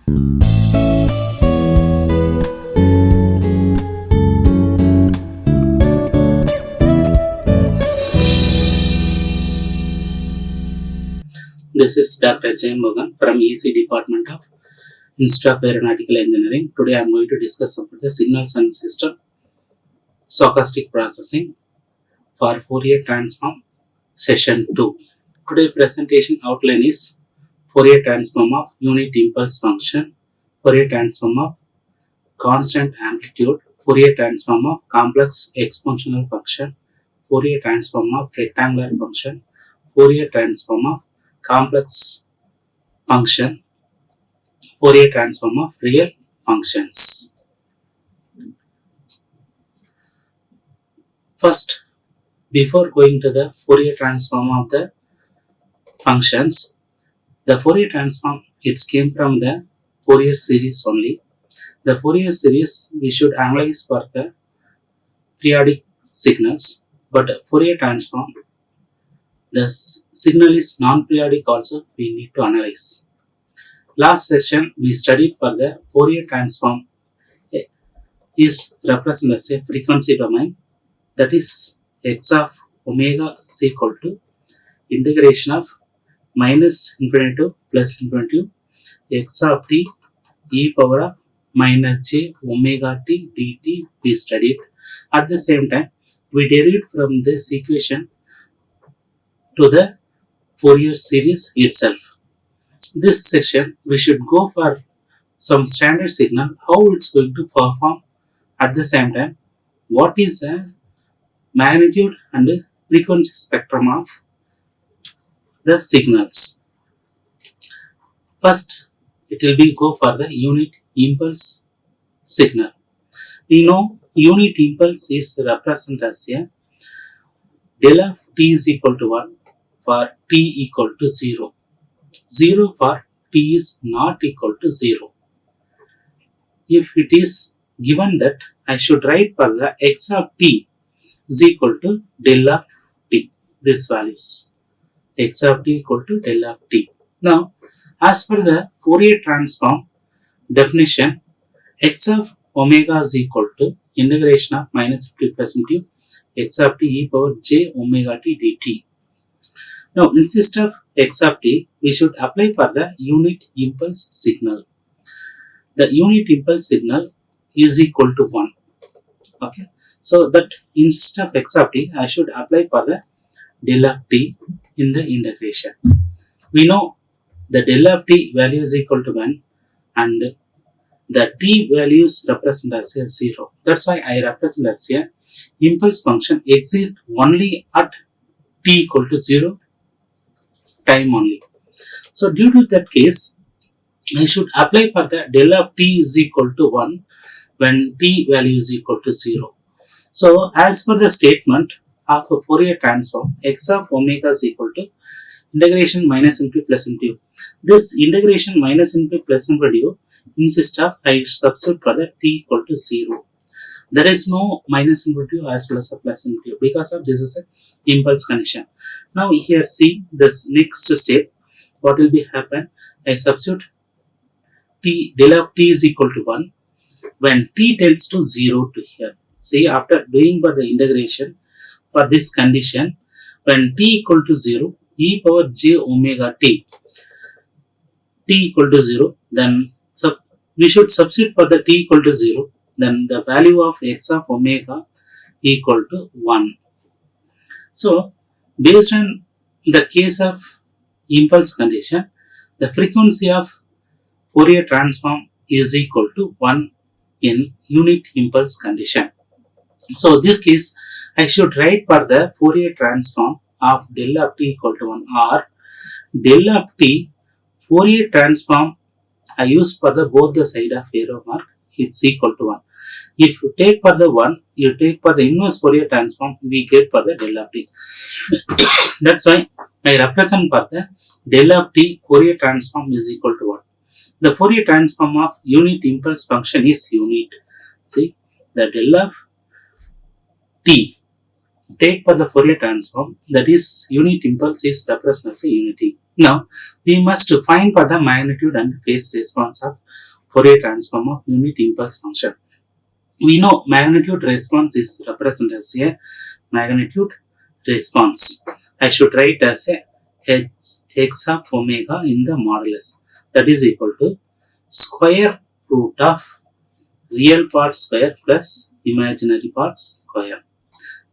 This is Dr. J. Mohan from EC Department of Institute of Aeronautical Engineering. Today I am going to discuss about the signals and system stochastic processing for Fourier transform session 2. Today's presentation outline is Fourier transform of unit impulse function, Fourier transform of constant amplitude, Fourier transform of complex exponential function, Fourier transform of rectangular function, Fourier transform of complex function, Fourier transform of real functions. First, before going to the Fourier transform of the functions, the Fourier transform, it came from the Fourier series only. The Fourier series we should analyze for the periodic signals, but Fourier transform, the signal is non-periodic also we need to analyze. Last section we studied for the Fourier transform is represented as a frequency domain, that is x of omega is equal to integration of minus infinity to plus infinity x of t e power of minus j omega t dt we studied. At the same time we derived from this equation to the Fourier series itself. This session we should go for some standard signal, how it's going to perform, at the same time what is the magnitude and frequency spectrum of the signals. First it will be go for the unit impulse signal. We know unit impulse is represented as a del of t is equal to 1 for t equal to 0. 0 for t is not equal to 0. If it is given that I should write for the x of t is equal to del of t, this values, x of t equal to del of t. Now as per the Fourier transform definition, x of omega is equal to integration of minus t plus into x of t e power j omega t dt. Now instead of x of t, we should apply for the unit impulse signal. The unit impulse signal is equal to 1. Okay. So that instead of x of t, I should apply for the del of t in the integration. We know the del of t value is equal to 1 and the t values represent as a 0. That's why I represent as a impulse function exists only at t equal to 0 time only. So due to that case, I should apply for the del of t is equal to 1 when t value is equal to 0. So as per the statement of a Fourier transform, x of omega is equal to integration minus into plus into. This integration minus into plus into instead of I substitute for the t equal to 0. There is no minus into as well as a plus into because of this is a impulse condition. Now here see this next step, what will be happen? I substitute t del of t is equal to 1 when t tends to 0 to here. See, after doing by the integration for this condition, when t equal to 0 e power j omega t equal to 0, then we should substitute for the t equal to 0, then the value of x of omega equal to 1. So based on the case of impulse condition, the frequency of Fourier transform is equal to 1 in unit impulse condition. So this case I should write for the Fourier transform of del of t equal to 1 or del of t Fourier transform I use for the both the side of arrow mark, it's equal to 1. If you take for the 1, you take for the inverse Fourier transform, we get for the del of t. That's why I represent for the del of t Fourier transform is equal to 1. The Fourier transform of unit impulse function is unit. See, the del of t take for the Fourier transform, that is unit impulse is represented as a unity. Now we must find for the magnitude and phase response of Fourier transform of unit impulse function. We know magnitude response is represented as a magnitude response. I should write as a x of omega in the modulus, that is equal to square root of real part square plus imaginary part square.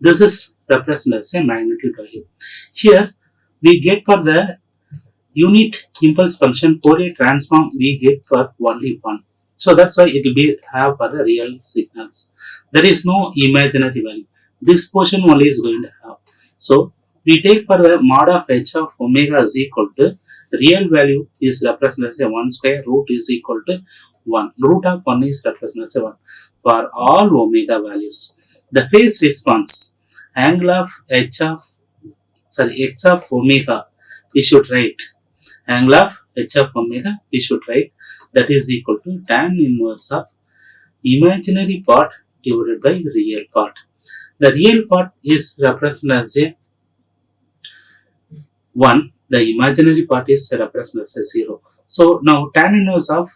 This is represented as a magnitude value. Here we get for the unit impulse function Fourier transform, we get for only one. So that's why it will be have for the real signals. There is no imaginary value. This portion only is going to have. So we take for the mod of h of omega is equal to real value is represented as a 1 square root is equal to 1. Root of 1 is represented as a 1 for all omega values. The phase response angle of x of omega we should write angle of h of omega we should write that is equal to tan inverse of imaginary part divided by real part. The real part is represented as a 1, the imaginary part is represented as a 0. So now tan inverse of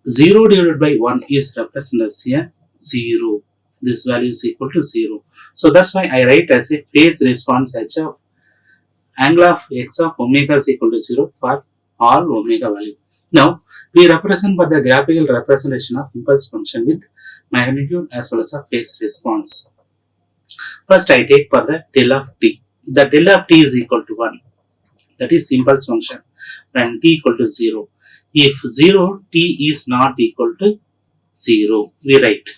0 divided by 1 is represented as a 0. This value is equal to 0. So that's why I write as a phase response h of angle of x of omega is equal to 0 for all omega value. Now we represent for the graphical representation of impulse function with magnitude as well as a phase response. First I take for the del of t. The del of t is equal to 1. That is impulse function when t equal to 0. If 0 t is not equal to 0, we write.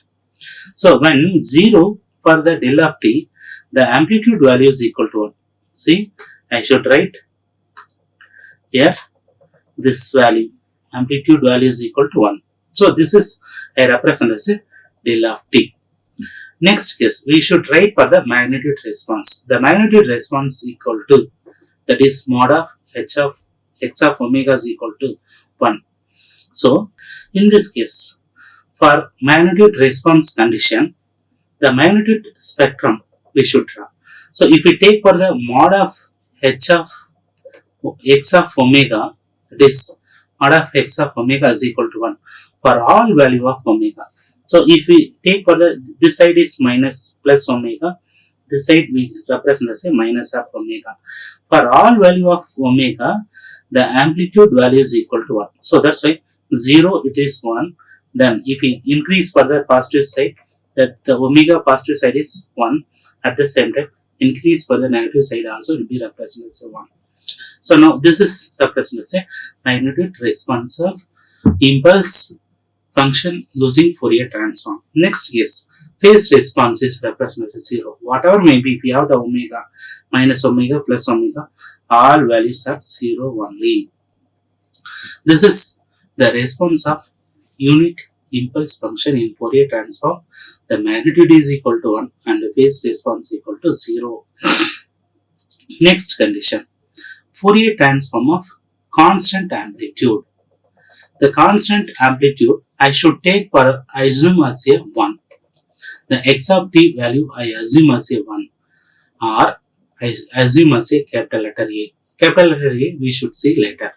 So when 0 for the del of t, the amplitude value is equal to 1. See, I should write here this value, amplitude value is equal to 1. So this is I represent as a del of t. Next case, we should write for the magnitude response. The magnitude response equal to, that is mod of h of x of omega is equal to 1. So in this case, for magnitude response condition, the magnitude spectrum we should draw. So if we take for the mod of h of x of omega, it is mod of x of omega is equal to 1 for all value of omega. So if we take for the, this side is minus plus omega, this side we represent as a minus of omega. For all value of omega, the amplitude value is equal to 1. So that's why 0 it is 1. Then if we increase for the positive side, that the omega positive side is 1. At the same time, increase for the negative side also will be represented as a 1. So now this is represented as a magnitude response of impulse function using Fourier transform. Next is phase response is represented as 0. Whatever may be, if we have the omega, minus omega, plus omega, all values are 0 only. This is the response of unit impulse function in Fourier transform. The magnitude is equal to 1 and the phase response equal to 0. Next condition, Fourier transform of constant amplitude. The constant amplitude I should take for assume as a 1. The x of t value I assume as a 1 or I assume as a capital letter A. Capital letter A we should see later.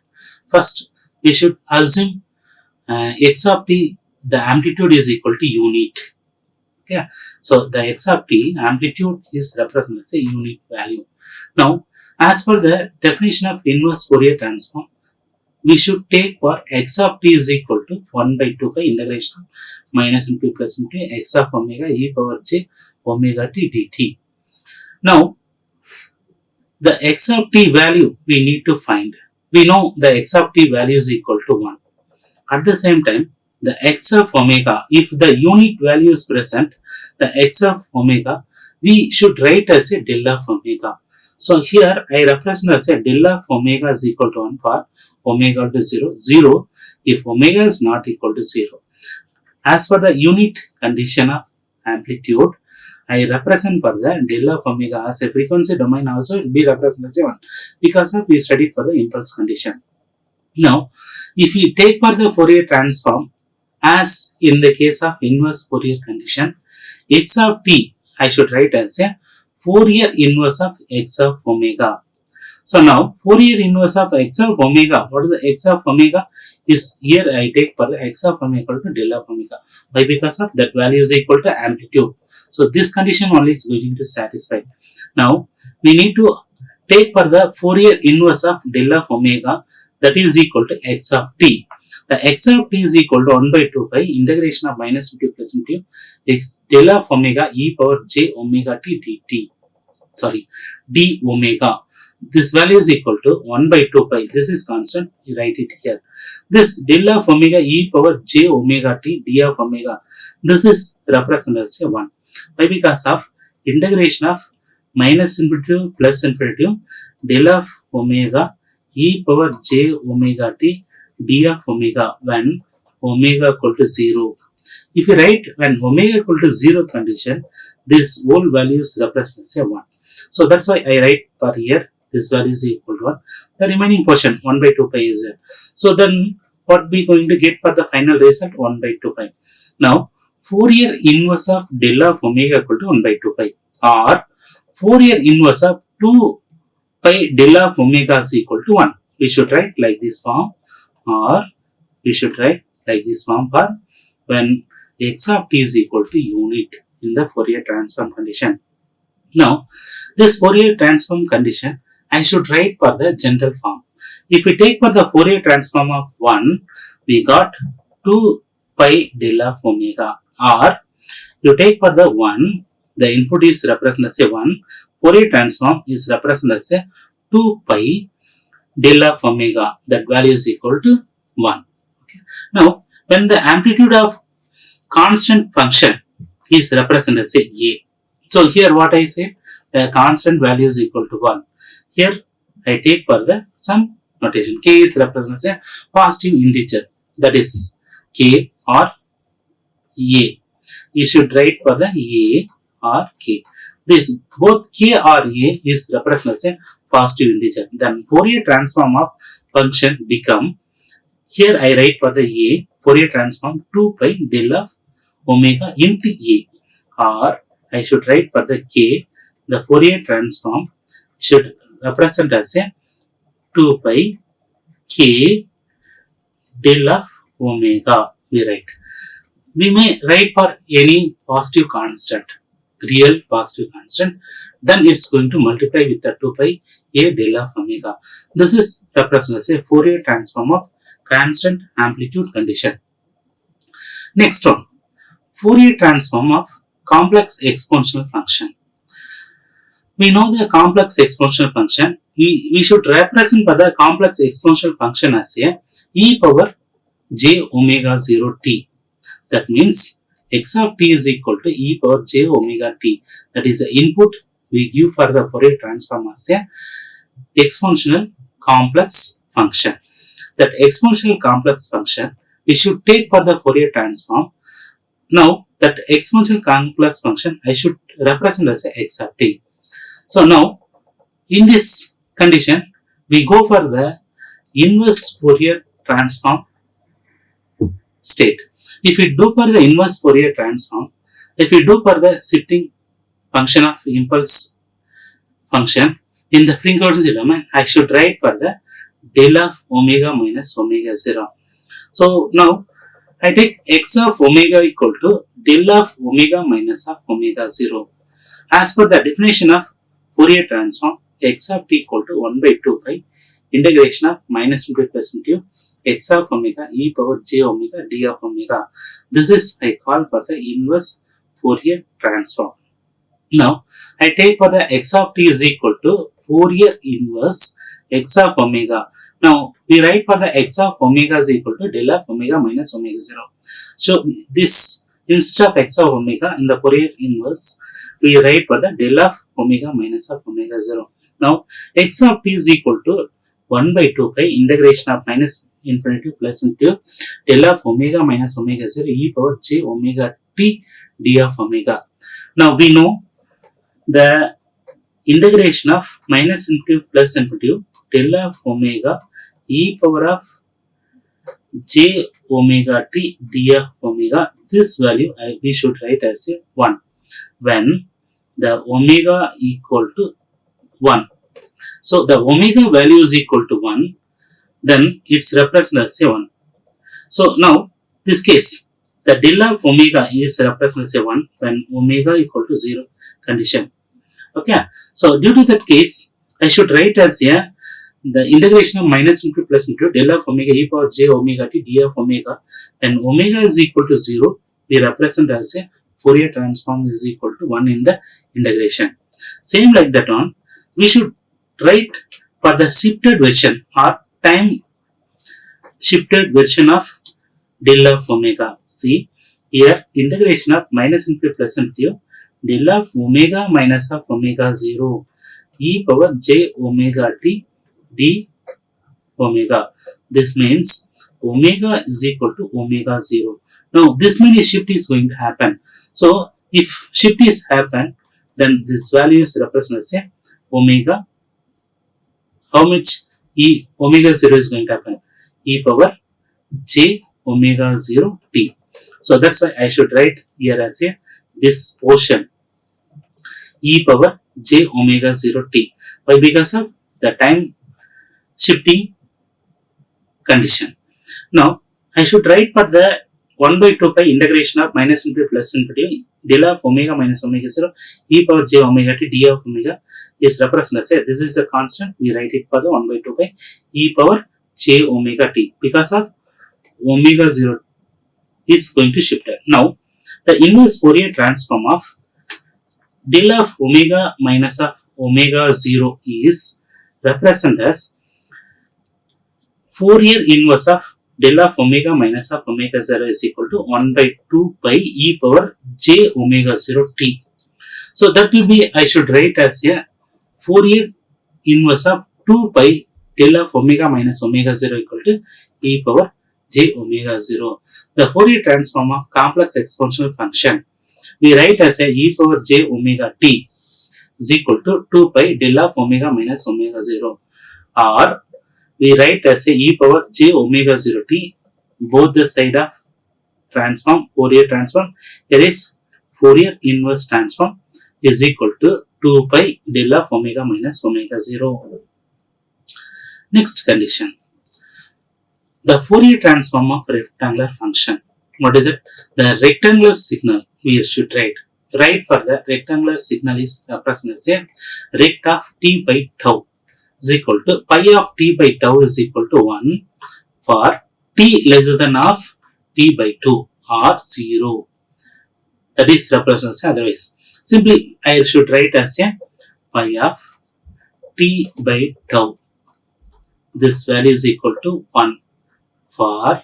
First we should assume x of t, the amplitude is equal to unit. Okay, so the x of t amplitude is represented as a unit value. Now as per the definition of inverse Fourier transform, we should take for x of t is equal to 1 by 2 by integration of minus into plus into x of omega e power j omega t dt. Now the x of t value we need to find. We know the x of t value is equal to 1. At the same time, the x of omega, if the unit value is present, the x of omega, we should write as a del of omega. So here I represent as a del of omega is equal to 1 for omega to 0, 0 if omega is not equal to 0. As for the unit condition of amplitude, I represent for the del of omega as a frequency domain also will be represented as 1 because of we studied for the impulse condition. Now, if we take for the Fourier transform as in the case of inverse Fourier condition, x of t I should write as a Fourier inverse of x of omega. So now Fourier inverse of x of omega. What is the x of omega? Is here I take for the x of omega equal to del of omega. Why? Because of that value is equal to amplitude. So this condition only is going to satisfy. Now we need to take for the Fourier inverse of del of omega, that is equal to x of t. The x of t is equal to 1 by 2 pi integration of minus into plus into x del of omega e power j omega t dt. Sorry, d omega. This value is equal to 1 by 2 pi. This is constant. You write it here. This del of omega e power j omega t d of omega. This is represented as 1. Why? Because of integration of minus infinity plus infinity del of omega e power j omega t d of omega when omega equal to 0. If you write when omega equal to 0 condition, this whole value is represented as 1. So that's why I write for here this value is equal to 1. The remaining portion 1 by 2 pi is there. So then what we going to get for the final result? 1 by 2 pi. Now Fourier inverse of del of omega equal to 1 by 2 pi, or Fourier inverse of 2 pi del of omega is equal to 1. We should write like this form, or we should write like this form for when x of t is equal to unit in the Fourier transform condition. Now this Fourier transform condition I should write for the general form. If we take for the Fourier transform of 1, we got 2 pi del of omega, or you take for the 1, the input is represented as a 1, Fourier transform is represented as a 2 pi del of omega, that value is equal to 1. Okay. Now when the amplitude of constant function is represented as a. So here what I say, the constant value is equal to 1. Here I take for the some notation. K is represented as a positive integer, that is K or A. You should write for the A or K. This both K or A is represented as a positive integer. Then Fourier transform of function become, here I write for the A, Fourier transform 2 pi del of omega into A, or I should write for the K, the Fourier transform should represent as a 2 pi K del of omega. We write. We may write for any positive constant, real positive constant, then it's going to multiply with the 2 pi A del of omega. This is represented as a Fourier transform of constant amplitude condition. Next one, Fourier transform of complex exponential function. We know the complex exponential function. We should represent for the complex exponential function as a e power j omega 0 t. That means x of t is equal to e power j omega t. That is the input we give for the Fourier transform as a exponential complex function. That exponential complex function we should take for the Fourier transform. Now that exponential complex function I should represent as a x of t. So now in this condition we go for the inverse Fourier transform state. If we do for the inverse Fourier transform, if we do for the shifting function of impulse function in the frequency domain, I should write for the del of omega minus omega 0. So now I take x of omega equal to del of omega minus of omega 0. As per the definition of Fourier transform, x of t equal to 1 by 2 pi integration of minus into plus into x of omega e power j omega d of omega. This is I call for the inverse Fourier transform. Now I take for the x of t is equal to Fourier inverse x of omega. Now we write for the x of omega is equal to del of omega minus omega 0. So this instead of x of omega in the Fourier inverse we write for the del of omega minus of omega 0. Now x of t is equal to 1 by 2 pi integration of minus infinity plus into del of omega minus omega 0 e power j omega t d of omega. Now we know the integration of minus infinity plus infinity del of omega e power of j omega t d of omega. This value we should write as a 1 when the omega equal to 1. So the omega value is equal to 1, then it's represented as a 1. So now this case, the del of omega is represented as a 1 when omega equal to 0 condition. Okay, so due to that case, I should write as a the integration of minus into plus into del of omega e power j omega t d of omega. When omega is equal to 0, we represent as a Fourier transform is equal to 1 in the integration. Same like that one, we should write for the shifted version or time shifted version of del of omega. See here, integration of minus into plus into del of omega minus of omega 0 e power j omega t d omega. This means omega is equal to omega 0. Now this many shift is going to happen. So if shift is happen, then this value is represented as a omega. How much e omega 0 is going to happen? E power j omega 0 t. So that's why I should write here as a this portion e power j omega 0 t. Why? Because of the time shifting condition. Now I should write for the 1 by 2 pi integration of minus into plus into del of omega minus omega 0 e power j omega t d of omega is represented as this is the constant. We write it for the 1 by 2 pi e power j omega t because of omega 0 is going to shift. Now the inverse Fourier transform of del of omega minus of omega 0 is represented as Fourier inverse of del of omega minus of omega 0 is equal to 1 by 2 pi e power j omega 0 t. So that will be, I should write as a Fourier inverse of 2 pi del of omega minus omega 0 equal to e power j omega 0. The Fourier transform of complex exponential function we write as a e power j omega t is equal to 2 pi del of omega minus omega 0, or we write as a e power j omega 0 t both the side of transform Fourier transform. Here is Fourier inverse transform is equal to 2 pi del of omega minus omega 0. Next condition, the Fourier transform of rectangular function. What is it? The rectangular signal we should write. Write for the rectangular signal is represented as a rect of t by tau is equal to pi of t by tau is equal to 1 for t lesser than of t by 2 or 0. That is represented as otherwise. Simply I should write as a pi of t by tau. This value is equal to 1 for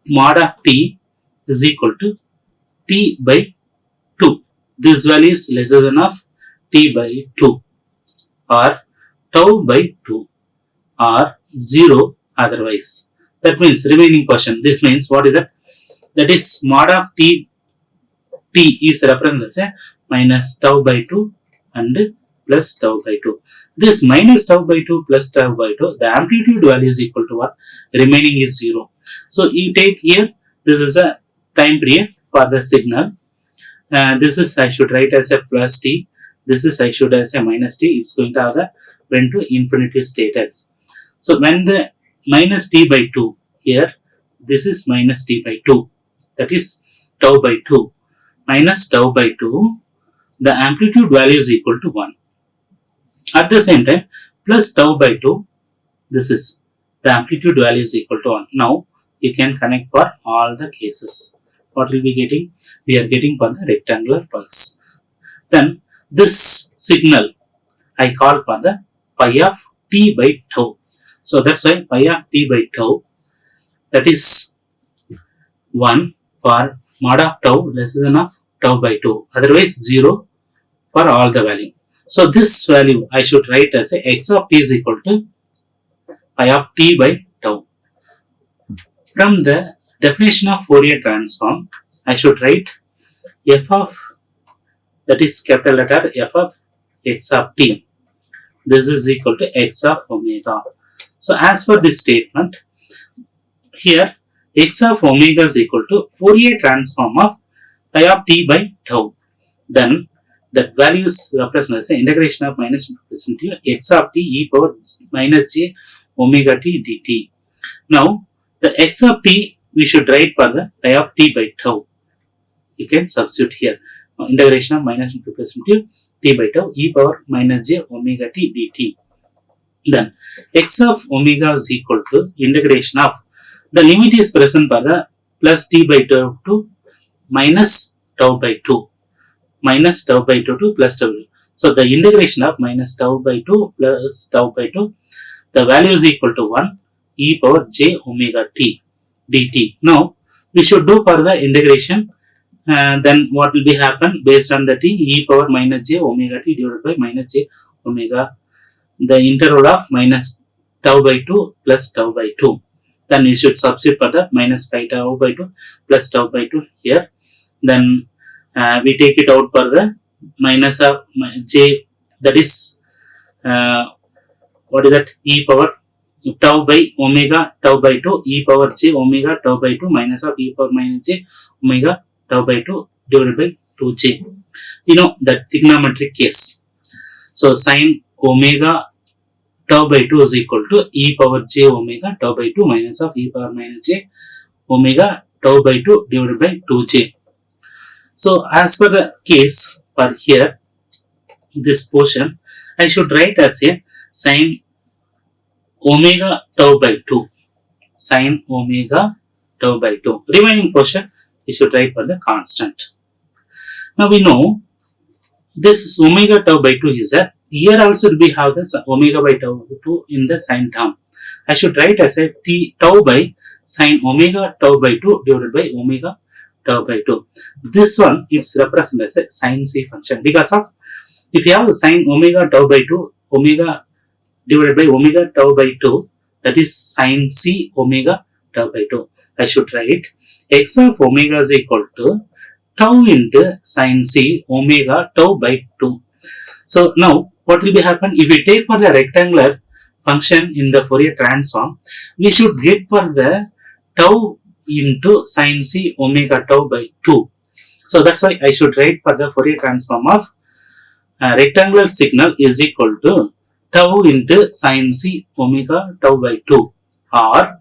mod of t is equal to t by 2. This value is lesser than of t by 2 or tau by 2 or 0 otherwise. That means remaining portion. This means what is it? That is mod of t is represented as a minus tau by 2 and plus tau by 2. This minus tau by 2 plus tau by 2, the amplitude value is equal to what? Remaining is 0. So you take here, this is a time period for the signal. This is I should write as a plus t. This is I should as a minus t. It's going to have the when to infinity status. So when the minus t by 2 here, this is minus t by 2. That is tau by 2 minus tau by 2. The amplitude value is equal to 1. At the same time, plus tau by 2, this is the amplitude value is equal to 1. Now, you can connect for all the cases. What will be getting? We are getting for the rectangular pulse. Then, this signal, I call for the pi of t by tau. So, that's why pi of t by tau, that is 1 for mod of tau less than of tau by 2. Otherwise, 0 for all the value. So this value I should write as a x of t is equal to pi of t by tau. From the definition of Fourier transform, I should write f of, that is capital letter f of x of t. This is equal to x of omega. So as for this statement, here x of omega is equal to Fourier transform of pi of t by tau. Then that value is represented as the integration of minus into x of t e power minus j omega t dt. Now the x of t we should write for the pi of t by tau. You can substitute here. Integration of minus into t by tau e power minus j omega t dt. Then x of omega is equal to integration of, the limit is present for the plus t by tau to minus tau by 2. Minus tau by 2 to plus tau by 2. So the integration of minus tau by 2 plus tau by 2, the value is equal to 1 e power j omega t dt. Now we should do for the integration. Then what will be happen based on the t e power minus j omega t divided by minus j omega, the interval of minus tau by 2 plus tau by 2. Then we should substitute for the minus pi tau by 2 plus tau by 2 here. Then we take it out for the minus of j, that is what is that, e power tau by omega tau by 2 e power j omega tau by 2 minus of e power minus j omega tau by 2 divided by 2j. You know that trigonometric case. So sin omega tau by 2 is equal to e power j omega tau by 2 minus of e power minus j omega tau by 2 divided by 2j. So as per the case for here, this portion I should write as a sin omega tau by 2. Sin omega tau by 2. Remaining portion we should write for the constant. Now we know this omega tau by 2 is there. Here also we have this omega by tau 2 in the sin term. I should write as a t tau by sin omega tau by 2 divided by omega tau by 2. This one it's represented as a sin c function, because of if you have sin omega tau by 2 omega divided by omega tau by 2, that is sin c omega tau by 2. I should write x of omega is equal to tau into sin c omega tau by 2. So now what will be happen if we take for the rectangular function in the Fourier transform, we should get for the tau into sin c omega tau by 2. So that's why I should write for the Fourier transform of rectangular signal is equal to tau into sin c omega tau by 2, or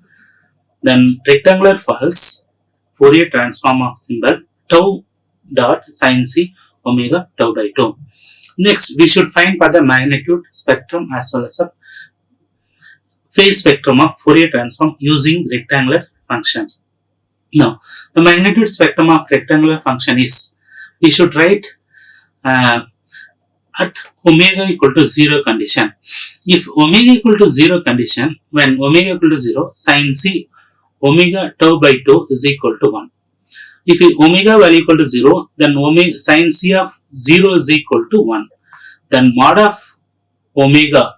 then rectangular pulse Fourier transform of symbol tau dot sin c omega tau by 2. Next we should find for the magnitude, spectrum as well as a phase spectrum of Fourier transform using rectangular function. Now the magnitude spectrum of rectangular function is, we should write at omega equal to 0 condition. If omega equal to 0 condition, when omega equal to 0, sin c omega tau by 2 is equal to 1. If omega value equal to 0, then omega sin c of 0 is equal to 1. Then mod of omega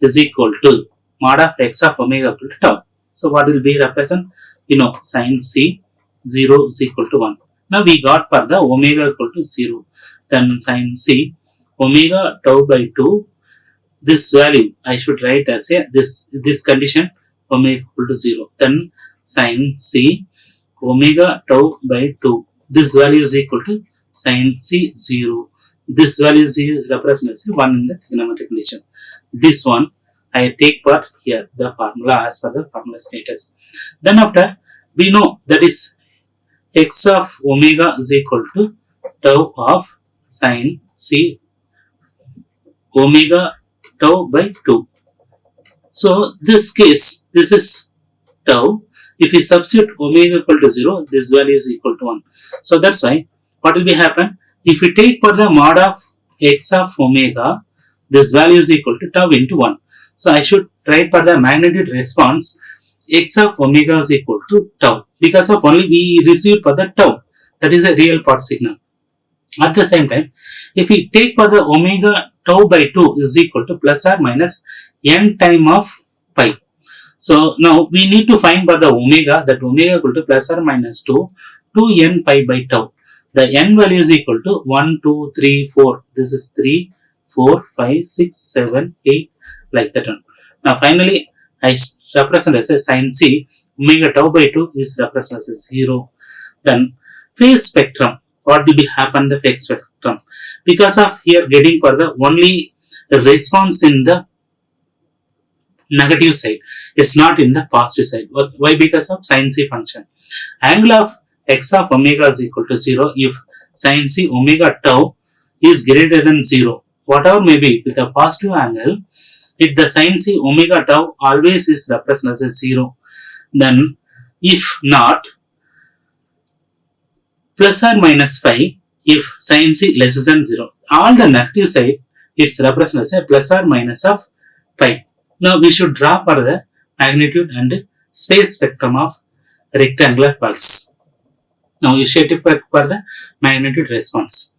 is equal to mod of x of omega equal to tau. So what will be represent? You know, sin c 0 is equal to 1. Now we got for the omega equal to 0. Then sin c omega tau by 2, this value I should write as a this condition omega equal to 0. Then sin c omega tau by 2, this value is equal to sin c 0. This value is represented as 1 in the trigonometric condition. This one I take part here, the formula as per the formula status. Then after we know that is x of omega is equal to tau of sin c omega tau by 2. So this case, this is tau. If we substitute omega equal to 0, this value is equal to 1. So that's why what will be happen? If we take for the mod of x of omega, this value is equal to tau into 1. So I should write for the magnitude response x of omega is equal to tau, because of only we receive for the tau, that is a real part signal. At the same time, if we take for the omega tau by 2 is equal to plus or minus n time of pi. So now we need to find for the omega, that omega equal to plus or minus 2 to n pi by tau. The n value is equal to 1, 2, 3, 4. This is 3, 4, 5, 6, 7, 8, like that one. Now finally I represent as a sin c omega tau by 2 is represented as a 0. Then phase spectrum, what will be happen the phase spectrum? because of here getting for the only response in the negative side. It's not in the positive side. Why? Because of sin c function. Angle of x of omega is equal to 0 if sin c omega tau is greater than 0. Whatever may be with a positive angle, if the sin c omega tau always is represented as 0, then if not, plus or minus phi if sin c less than 0. All the negative side, it's represented as a plus or minus of phi. Now we should draw for the magnitude and space spectrum of rectangular pulse. Now you should take for the magnitude response.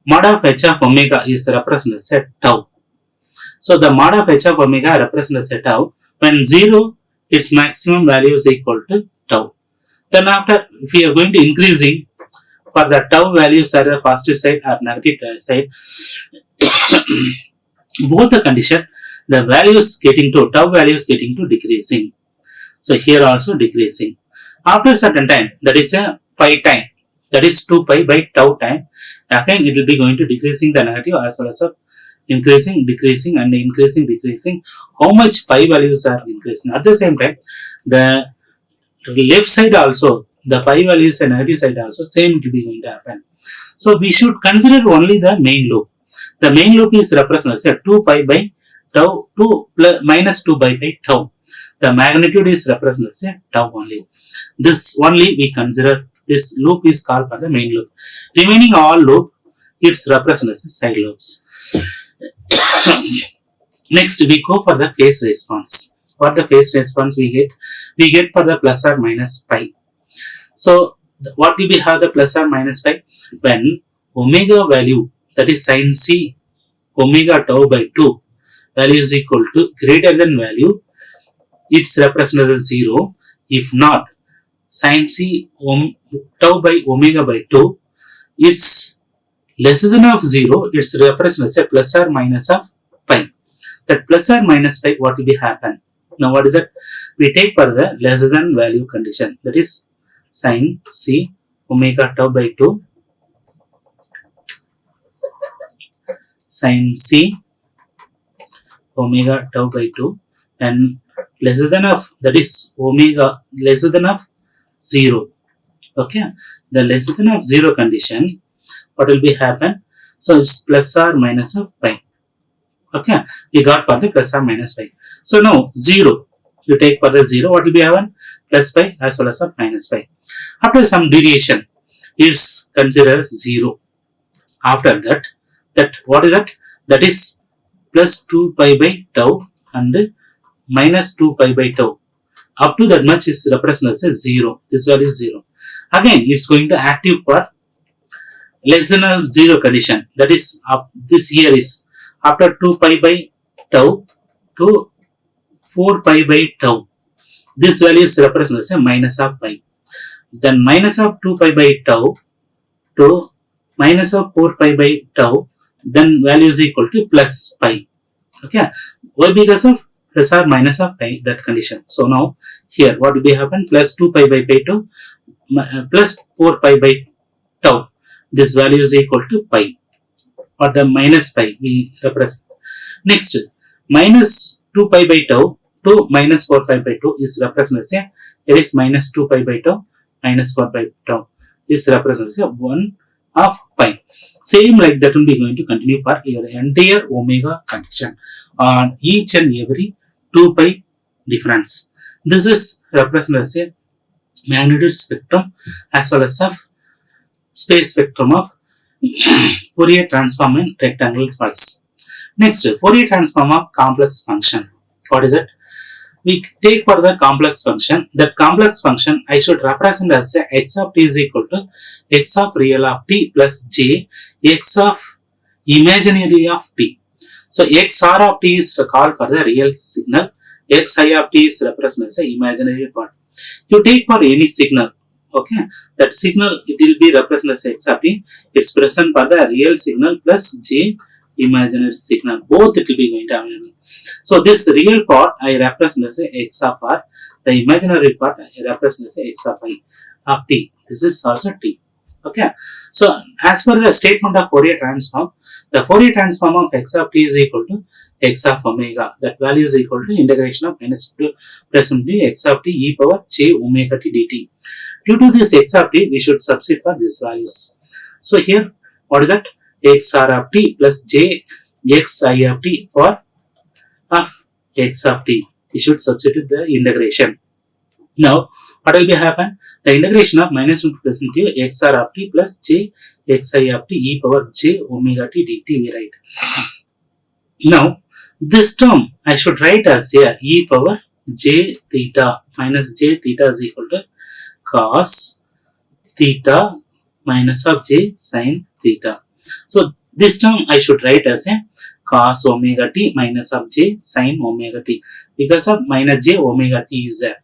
Mod of h of omega is represented as a tau. So the mod of h of omega represents a tau. When 0, its maximum value is equal to tau. Then after, if we are going to increasing for the tau values are the positive side or negative side, both the condition, the values getting to, tau values getting to decreasing. So here also decreasing. After a certain time, that is a pi time, that is 2 pi by tau time, again it will be going to decreasing the negative as well as a increasing, decreasing and increasing, decreasing. How much pi values are increasing? At the same time, the left side also, the pi values and negative side also, same will be going to happen. So we should consider only the main loop. The main loop is represented as 2 pi by tau, 2 plus minus 2 pi by tau. The magnitude is represented as tau only. This only we consider, this loop is called for the main loop. Remaining all loop, it's represented as side loops. Next we go for the phase response. What the phase response we get? We get for the plus or minus pi. So what will we have the plus or minus pi? When omega value, that is sin c omega tau by 2 value is equal to greater than value, it's represented as 0. If not, sin c tau by omega by 2, it's lesser than of 0, it's represented as a plus or minus of pi. That plus or minus pi, what will be happen? Now what is it? We take for the lesser than value condition, that is sin c omega tau by 2, sin c omega tau by 2, and lesser than of, that is omega lesser than of 0. Okay, the lesser than of 0 condition, what will be happen? So it's plus or minus of pi. Okay, we got for the plus or minus pi. So now 0, you take for the 0, what will be happen? Plus pi as well as a minus pi. After some deviation, it's considered as 0. After that what is that? That is plus 2 pi by tau and minus 2 pi by tau. Up to that much is represented as 0. This value is 0. Again, it's going to active for less than a 0 condition. That is, this here is after 2 pi by tau to 4 pi by tau. This value is represented as a minus of pi. Then minus of 2 pi by tau to minus of 4 pi by tau, then value is equal to plus pi. Okay, why? Because of plus or minus of pi, that condition. So now here what will be happen? Plus 2 pi by pi to plus 4 pi by tau. This value is equal to pi, or the minus pi we represent. Next, minus 2 pi by tau to minus 4 pi by 2 is represented as a, here is minus 2 pi by tau, minus 4 by tau is represented as a 1 of pi. Same like that will be going to continue for your entire omega condition on each and every 2 pi difference. This is represented as a magnitude spectrum as well as a space spectrum of Fourier transform in rectangular pulse. Next, Fourier transform of complex function. What is it? We take for the complex function. That complex function I should represent as a x of t is equal to x of real of t plus j x of imaginary of t. So xr of t is called for the real signal. Xi of t is represented as a imaginary part. You take for any signal, okay, that signal it will be represented as x of t. It's present for the real signal plus j imaginary signal. Both it will be going to available. So this real part I represent as a x of r. The imaginary part I represent as a x of I of t. This is also t. Okay. So as per the statement of Fourier transform, the Fourier transform of x of t is equal to x of omega. That value is equal to integration of minus to plus x of t e power j omega t dt. Due to this x of t, we should substitute for these values. So here, what is that? X r of t plus j x I of t for of x of t. We should substitute the integration. Now, what will be happen? The integration of minus 1 to plus into x r of t plus j x I of t e power j omega t dt we write. Now, this term I should write as a e power j theta minus j theta is equal to cos theta minus of j sin theta. So, this term I should write as a cos omega t minus of j sin omega t because of minus j omega t is there.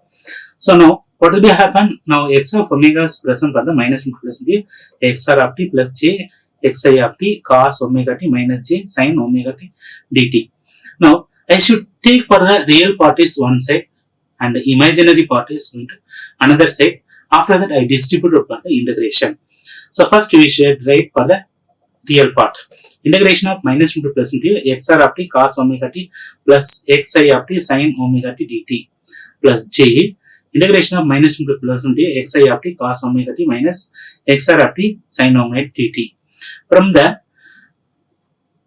So now what will be happen? Now x of omega is present for the minus plus b x r of t plus j x I of t cos omega t minus j sin omega t dt. Now I should take for the real part is one side and the imaginary part is going to another side. After that I distribute for the integration. So first we should write for the real part. Integration of minus into plus into x r of t cos omega t plus x I of t sin omega t dt plus j integration of minus into plus into x I of t cos omega t minus x r of t sin omega t dt. From the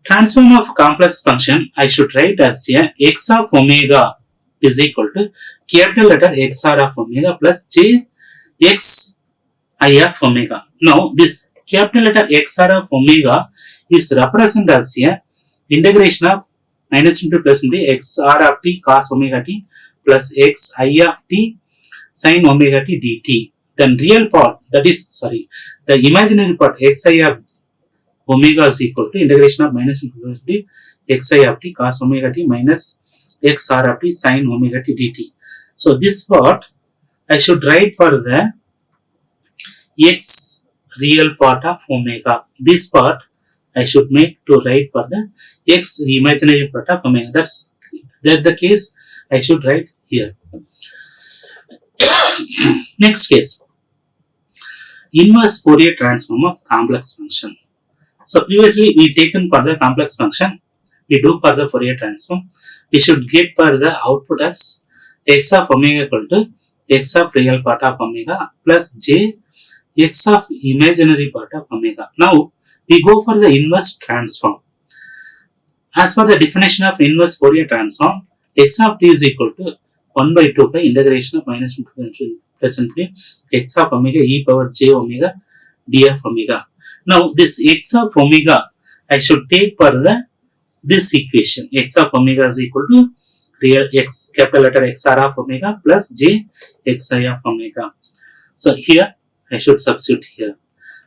transform of complex function, I should write as a x of omega is equal to capital letter x r of omega plus j x I of omega. Now this capital letter x r of omega is represented as a integration of minus into plus into x r of t cos omega t plus x I of t sin omega t dt. Then real part, that is the imaginary part x I of omega is equal to integration of minus into plus into x I of t cos omega t minus x r of t sin omega t dt. So this part I should write for the x real part of omega. This part I should make to write for the x imaginary part of omega. That's the case I should write here. Next case, inverse Fourier transform of complex function. So previously we taken for the complex function, we do for the Fourier transform. We should get for the output as x of omega equal to x of real part of omega plus j x of imaginary part of omega. Now we go for the inverse transform. As per the definition of inverse Fourier transform, x of t is equal to 1 by 2 pi integration of minus plus infinity x of omega e power j omega d of omega. Now this x of omega I should take for the this equation. X of omega is equal to real x capital letter x r of omega plus j x I of omega. So here I should substitute here.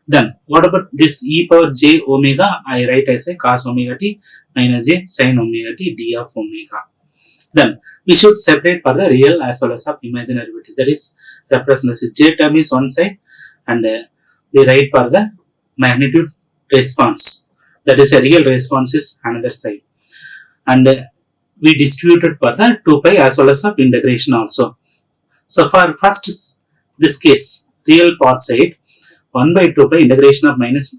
Then what about this e power j omega? I write as a cos omega t minus j sin omega t d of omega. Then we should separate for the real as well as of imaginary variety. That is represented as j term is one side and we write for the magnitude response. That is a real response is another side. And we distributed for the 2 pi as well as of integration also. So for first this case, real part side 1 by 2 pi integration of minus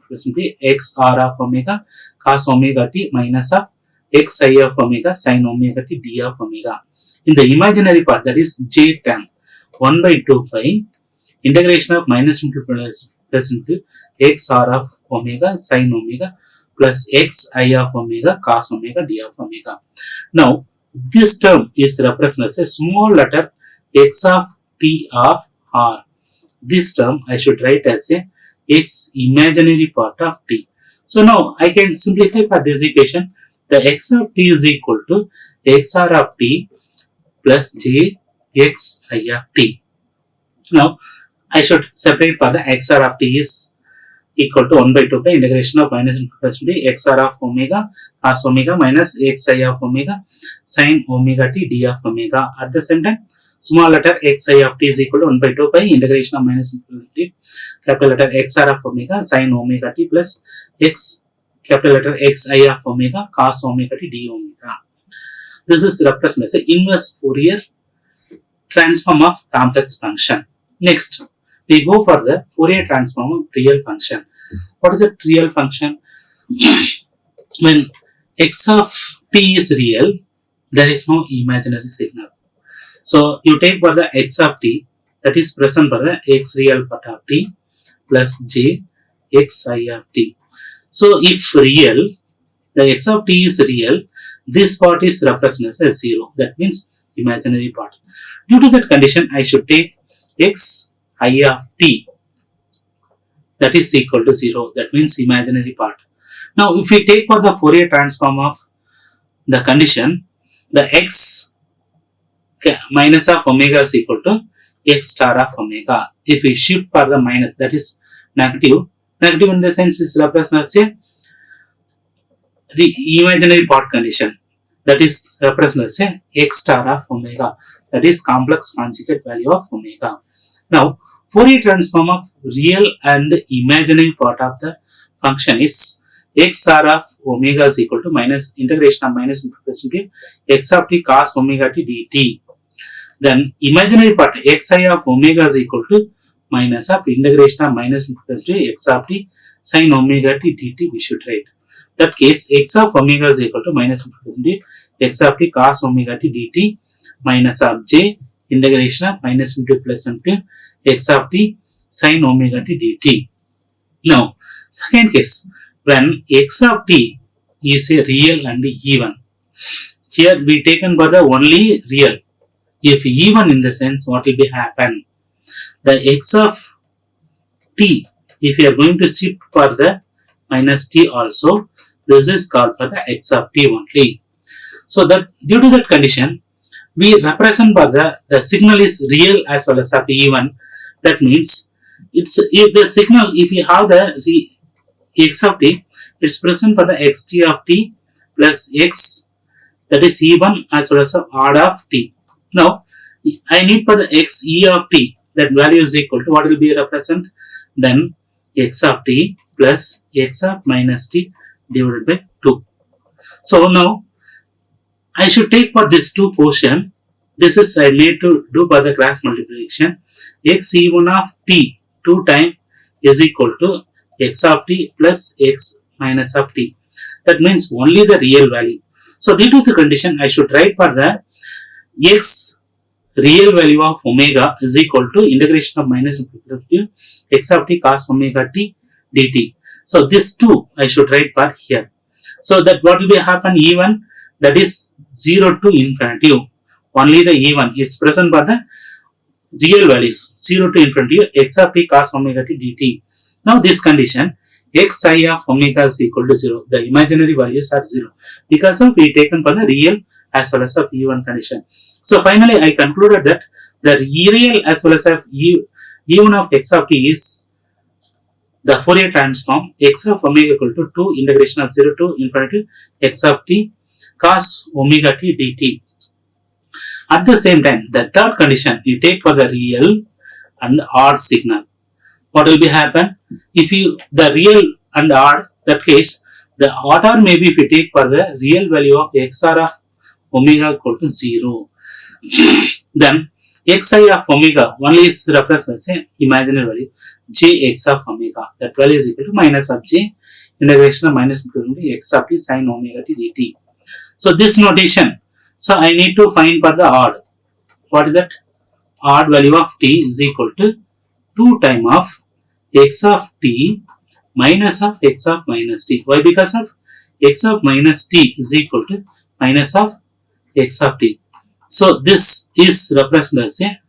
x r of omega cos omega t minus of x I of omega sin omega t d of omega. In the imaginary part, that is j term 1 by 2 pi integration of minus plus into x r of omega sin omega plus x I of omega cos omega d of omega. Now this term is represented as a small letter x of t of r. This term I should write as a x imaginary part of t. So now I can simplify for this equation. The x of t is equal to x r of t plus j x I of t. Now I should separate for the x r of t is equal to 1 by 2 pi integration of minus plus x r of omega cos omega minus x I of omega sin omega t d of omega. At the same time, small letter x I of t is equal to 1 by 2 pi integration of minus capital letter x r of omega sin omega t plus x capital letter x I of omega cos omega t d omega. This is represented as an inverse Fourier transform of complex function. Next, we go for the Fourier transform of real function. What is a real function? When x of t is real, there is no imaginary signal. So you take for the x of t, that is present for the x real part of t plus j x I of t. So if real, the x of t is real, this part is represented as 0. That means imaginary part. Due to that condition, I should take x I of t, that is equal to 0. That means imaginary part. Now, if we take for the Fourier transform of the condition, the x minus of omega is equal to x star of omega. If we shift for the minus, that is negative. Negative in the sense is represented as the imaginary part condition. That is represented as x star of omega. That is complex conjugate value of omega. Now, Fourier transform of real and imaginary part of the function is x r of omega is equal to minus integration of minus into x of t cos omega t dt. Then imaginary part xi of omega is equal to minus of integration of minus into x of t sin omega t dt we should write. That case x of omega is equal to minus into x of t cos omega t dt minus of j integration of minus into plus into x of t sin omega t dt. Now, second case, when x of t is a real and even. Here we taken for the only real. If even in the sense, what will be happen? The x of t, if you are going to shift for the minus t also, this is called for the x of t only. So that due to that condition, we represent for the signal is real as well as of even. That means it's if the signal, if you have the x of t, it's present for the xt of t plus x, that is even as well as odd of t. Now I need for the x e of t, that value is equal to what will be represent? Then x of t plus x of minus t divided by 2. So now I should take for this 2 portion. This is I need to do for the cross multiplication. X e1 of t 2 times is equal to x of t plus x minus of t. That means only the real value. So due to the condition, I should write for the x real value of omega is equal to integration of minus x of t cos omega t dt. So this 2 I should write for here. So that what will be happen even, that is 0 to infinity. Only the even, it's present for the real values 0 to infinity x of t cos omega t dt. Now this condition x I of omega is equal to 0. The imaginary values are 0 because of we taken for the real as well as of even condition. So finally I concluded that the real as well as of even of x of t is the Fourier transform x of omega equal to 2 integration of 0 to infinity x of t cos omega t dt. At the same time, the third condition you take for the real and odd signal. What will be happen? If you the real and odd, that case the odd or maybe if you take for the real value of xr of omega equal to 0, then xi of omega only is represented as an imaginary value jx of omega. That value is equal to minus of j integration of minus x of t sin omega t dt. So this notation. So I need to find for the odd. What is that? Odd value of t is equal to 2 times of x of t minus of x of minus t. Why? Because of x of minus t is equal to minus of x of t. So this is represented as a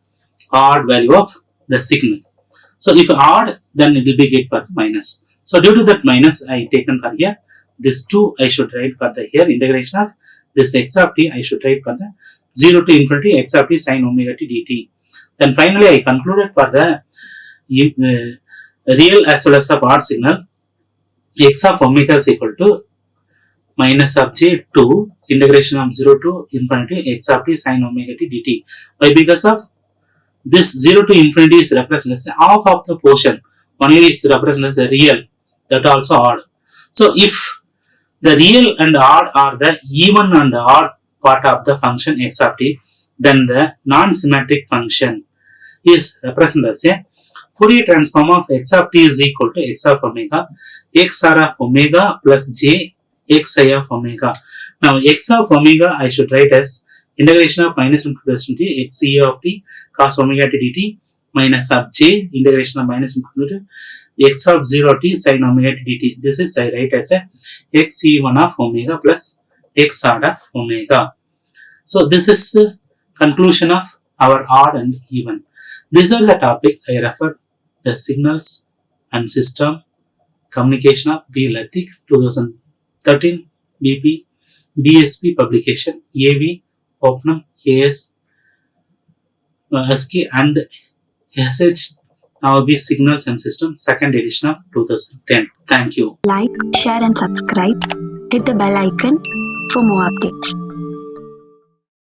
odd value of the signal. So if odd, then it will be get for minus. So due to that minus, I taken for here. This 2 I should write for the here integration of this x of t I should write for the 0 to infinity x of t sin omega t dt. Then finally I concluded for the real as well as of odd signal x of omega is equal to minus of j 2 integration of 0 to infinity x of t sin omega t dt. Why? Because of this 0 to infinity is represented as half of the portion only is represented as a real, that also odd. So if the real and odd are the even and odd part of the function x of t, then the non-symmetric function is represented as a Fourier transform of x of t is equal to x of omega, x r of omega plus j x I of omega. Now x of omega I should write as integration of minus 1 to plus 20 x e of t cos omega t dt minus of j integration of minus 1 to x of 0 t sin omega t dt. This is I write as a x e1 of omega plus x odd of omega. So this is the conclusion of our odd and even. These are the topic I referred the signals and system communication of B. Latik 2013 BP BSP publication AV Opnum AS SK and SH now B signals and system second edition of 2010. Thank you. Like, share and subscribe. Hit the bell icon for more updates.